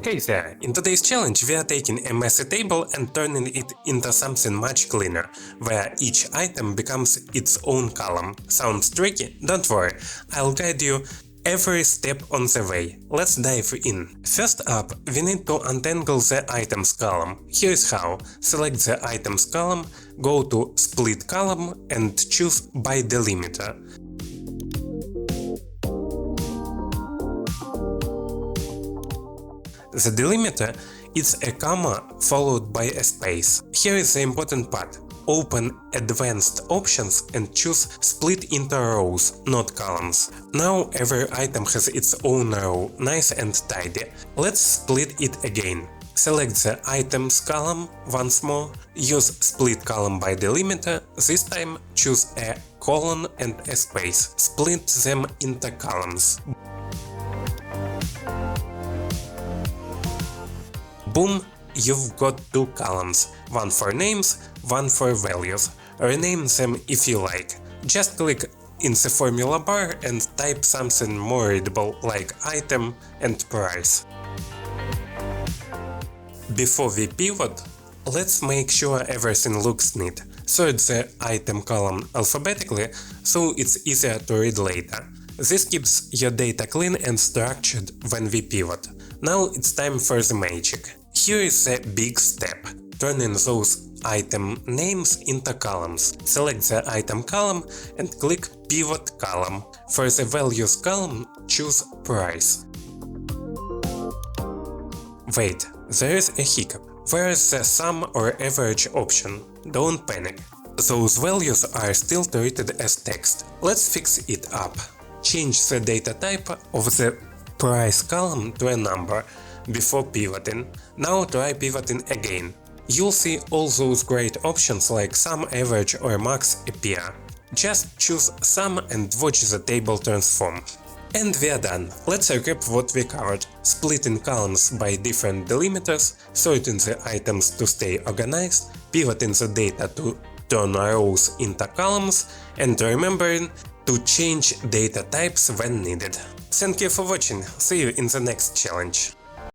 Hey there, in today's challenge we are taking a messy table and turning it into something much cleaner, where each item becomes its own column. Sounds tricky? Don't worry, I'll guide you every step on the way. Let's dive in. First up, we need to untangle the items column. Here's how. Select the items column, go to split column and choose by delimiter. The delimiter is a comma followed by a space. Here is the important part. Open Advanced Options and choose Split into rows, not columns. Now every item has its own row, nice and tidy. Let's split it again. Select the items column once more, use split column by delimiter, this time choose a colon and a space, split them into columns. Boom, you've got two columns, one for names, one for values. Rename them if you like. Just click in the formula bar and type something more readable like item and price. Before we pivot, let's make sure everything looks neat. Sort the item column alphabetically so it's easier to read later. This keeps your data clean and structured when we pivot. Now it's time for the magic. Here is a big step. Turning those item names into columns. Select the item column and click Pivot column. For the values column, choose Price. Wait, there is a hiccup. Where is the sum or average option? Don't panic. Those values are still treated as text. Let's fix it up. Change the data type of the price column to a number before pivoting. Now try pivoting again. You'll see all those great options like sum, average or max appear. Just choose sum and watch the table transform. And we are done. Let's recap what we covered. Splitting columns by different delimiters, sorting the items to stay organized, pivoting the data to turn rows into columns, and remembering to change data types when needed. Thank you for watching, see you in the next challenge.